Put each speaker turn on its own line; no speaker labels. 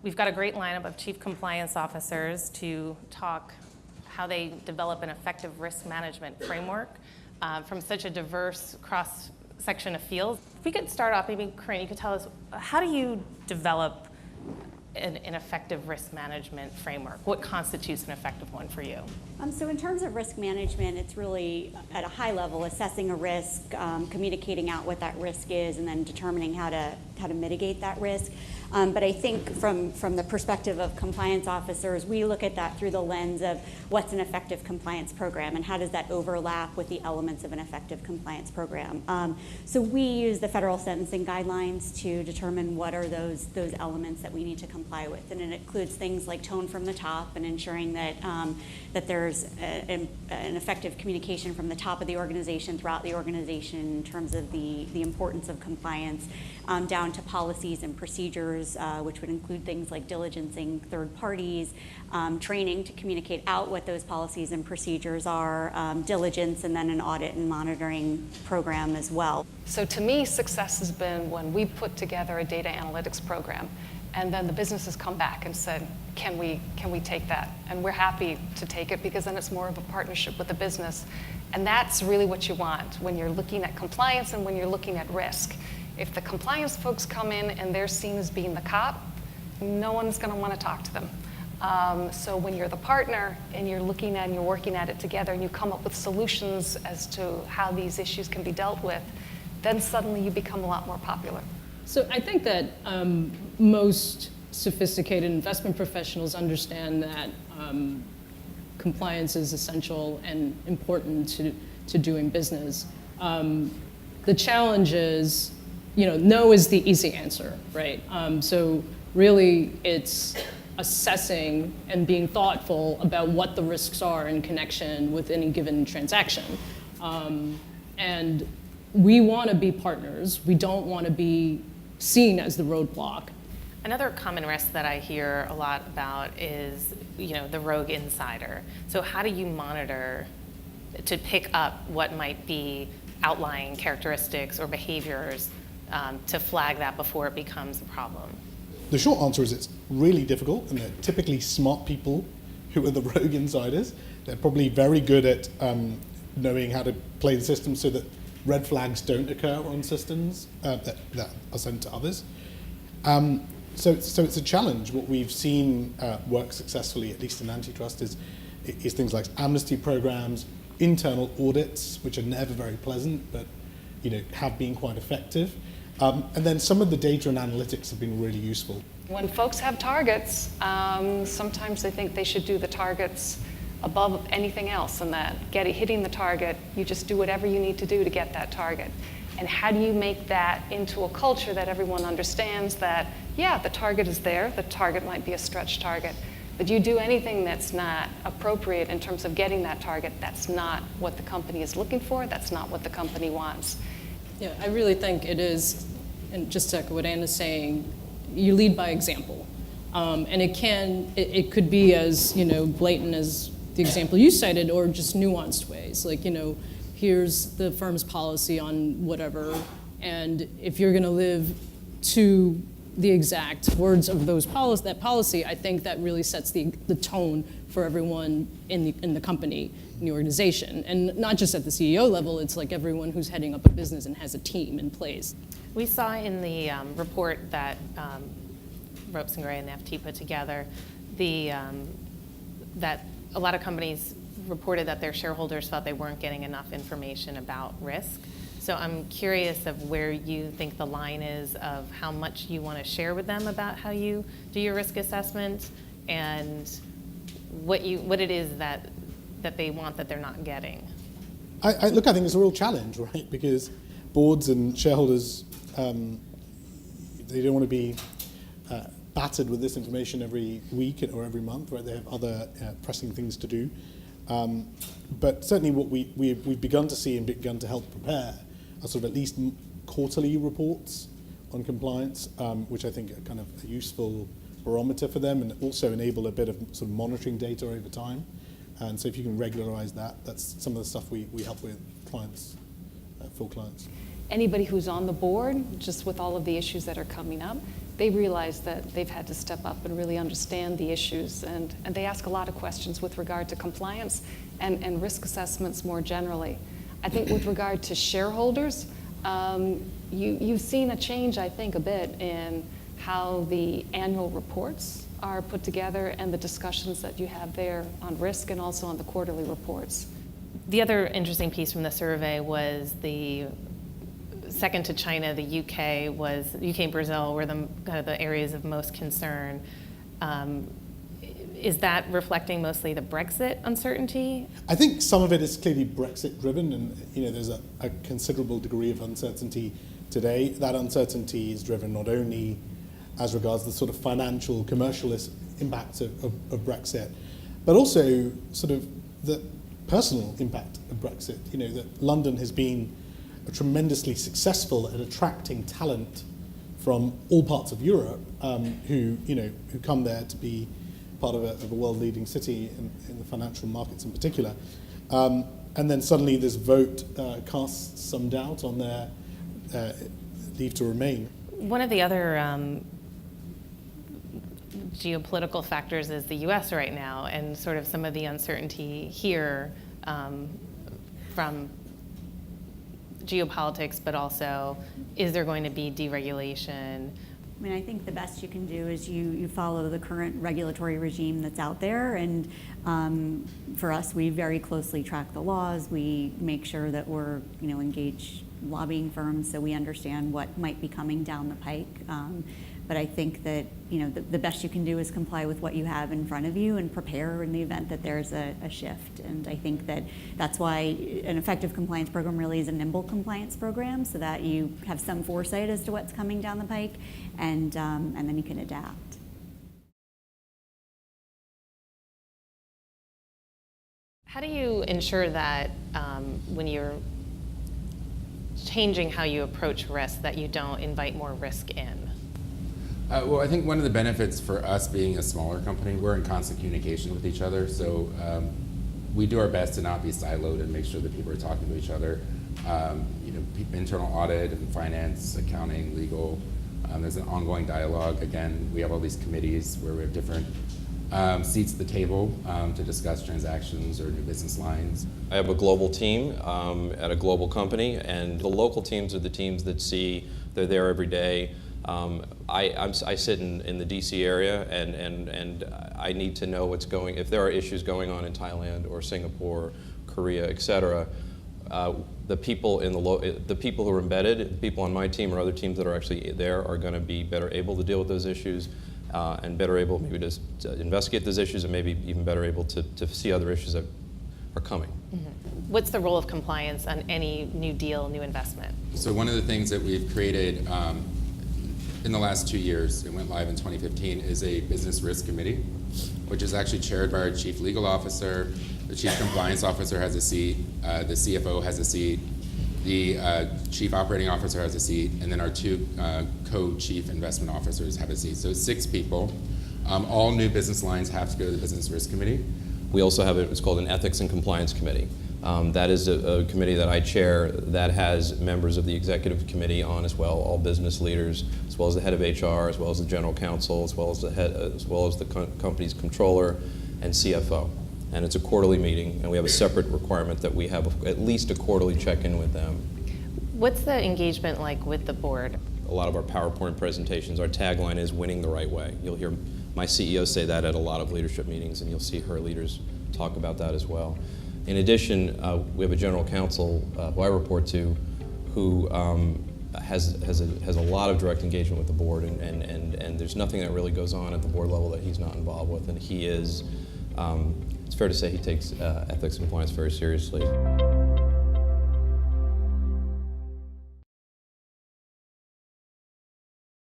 We've got a great lineup of chief compliance officers to talk how they develop an effective risk management framework from such a diverse cross-section of fields. If we could start off, maybe Corinne, you could tell us, how do you develop an effective risk management framework? What constitutes an effective one for you?
So in terms of risk management, it's really at a high level assessing a risk, communicating out what that risk is, and then determining how to mitigate that risk. But I think from the perspective of compliance officers, we look at that through the lens of what's an effective compliance program and how does that overlap with the elements of an effective compliance program. So we use the federal sentencing guidelines to determine what are those elements that we need to comply with, and it includes things like tone from the top and ensuring that that there's an effective communication from the top of the organization throughout the organization in terms of the importance of compliance, down to policies and procedures, which would include things like diligencing third parties, training to communicate out what those policies and procedures are, diligence, and then an audit and monitoring program as well.
So to me, success has been when we put together a data analytics program, and then the business has come back and said, can we take that? And we're happy to take it because then it's more of a partnership with the business. And that's really what you want when you're looking at compliance and when you're looking at risk. If the compliance folks come in and they're seen as being the cop, no one's going to want to talk to them. So when you're the partner and you're looking at and you're working at it together and you come up with solutions as to how these issues can be dealt with, then suddenly you become a lot more popular.
So I think that most sophisticated investment professionals understand that compliance is essential and important to doing business. The challenge is, no is the easy answer, right? So really it's assessing and being thoughtful about what the risks are in connection with any given transaction. And we want to be partners. We don't want to be seen as the roadblock.
Another common risk that I hear a lot about is, the rogue insider. So how do you monitor to pick up what might be outlying characteristics or behaviors to flag that before it becomes a problem?
The short answer is it's really difficult, and they're typically smart people who are the rogue insiders. They're probably very good at knowing how to play the system so that red flags don't occur on systems that are sent to others. So it's a challenge. What we've seen work successfully, at least in antitrust, is things like amnesty programs, internal audits, which are never very pleasant, but have been quite effective. And then some of the data and analytics have been really useful.
When folks have targets, sometimes they think they should do the targets above anything else, and that hitting the target, you just do whatever you need to do to get that target. And how do you make that into a culture that everyone understands that, yeah, the target is there, the target might be a stretch target, but you do anything that's not appropriate in terms of getting that target, that's not what the company is looking for, that's not what the company wants.
Yeah, I really think it is, and just to echo what Anna's saying, you lead by example. And it could be as blatant as the example you cited, or just nuanced ways. Like, here's the firm's policy on whatever, and if you're going to live to the exact words of that policy, I think that really sets the tone for everyone in the company, in the organization. And not just at the CEO level, it's like everyone who's heading up a business and has a team in place.
We saw in the report that Ropes and Gray and the FT put together, that a lot of companies reported that their shareholders felt they weren't getting enough information about risk. So I'm curious of where you think the line is of how much you want to share with them about how you do your risk assessment and what it is that they want that they're not getting.
I think it's a real challenge, right? Because boards and shareholders, they don't want to be battered with this information every week or every month, right? They have other pressing things to do. But certainly what we've begun to see and begun to help prepare are sort of at least quarterly reports on compliance, which I think are kind of a useful barometer for them and also enable a bit of sort of monitoring data over time. And so if you can regularize that, that's some of the stuff we help with clients, for clients.
Anybody who's on the board, just with all of the issues that are coming up, they realize that they've had to step up and really understand the issues, and they ask a lot of questions with regard to compliance and risk assessments more generally. I think with regard to shareholders, you've seen a change, I think, a bit in how the annual reports are put together and the discussions that you have there on risk and also on the quarterly reports.
The other interesting piece from the survey was the second to China, the UK and Brazil were the kind of the areas of most concern. Is that reflecting mostly the Brexit uncertainty?
I think some of it is clearly Brexit driven, and there's a considerable degree of uncertainty today. That uncertainty is driven not only as regards the sort of financial, commercialist impacts of Brexit, but also sort of the personal impact of Brexit. That London has been tremendously successful at attracting talent from all parts of Europe who come there to be part of a world-leading city in the financial markets in particular. And then suddenly this vote casts some doubt on their leave to remain.
One of the other geopolitical factors is the US right now, and sort of some of the uncertainty here from geopolitics, but also, is there going to be deregulation?
I mean, I think the best you can do is you follow the current regulatory regime that's out there, and for us, we very closely track the laws. We make sure that we're engage lobbying firms so we understand what might be coming down the pike. But I think that the best you can do is comply with what you have in front of you and prepare in the event that there's a shift. And I think that's why an effective compliance program really is a nimble compliance program, so that you have some foresight as to what's coming down the pike, and then you can adapt.
How do you ensure that when you're changing how you approach risk, that you don't invite more risk in?
Well, I think one of the benefits for us being a smaller company, we're in constant communication with each other. So we do our best to not be siloed and make sure that people are talking to each other. Internal audit and finance, accounting, legal. There's an ongoing dialogue. Again, we have all these committees where we have different seats at the table to discuss transactions or new business lines.
I have a global team at a global company, and the local teams are the teams that they're there every day. I sit in the DC area, and I need to know if there are issues going on in Thailand or Singapore, Korea, et cetera. The people who are embedded, people on my team or other teams that are actually there, are going to be better able to deal with those issues and better able maybe to investigate those issues, and maybe even better able to see other issues that are coming.
Mm-hmm. What's the role of compliance on any new deal, new investment?
So one of the things that we've created in the last 2 years, it went live in 2015, is a business risk committee, which is actually chaired by our chief legal officer. The chief compliance officer has a seat, the CFO has a seat, the chief operating officer has a seat, and then our two co-chief investment officers have a seat. So 6 people. All new business lines have to go to the business risk committee.
We also have it's called an ethics and compliance committee. That is a committee that I chair that has members of the executive committee on as well, all business leaders, as well as the head of HR, as well as the general counsel, as well as the company's controller and CFO. And it's a quarterly meeting, and we have a separate requirement that we have at least a quarterly check-in with them.
What's the engagement like with the board?
A lot of our PowerPoint presentations, our tagline is winning the right way. You'll hear my CEO say that at a lot of leadership meetings, and you'll see her leaders talk about that as well. In addition, we have a general counsel who I report to, who has a lot of direct engagement with the board, and there's nothing that really goes on at the board level that he's not involved with, and he is, it's fair to say he takes ethics and compliance very seriously.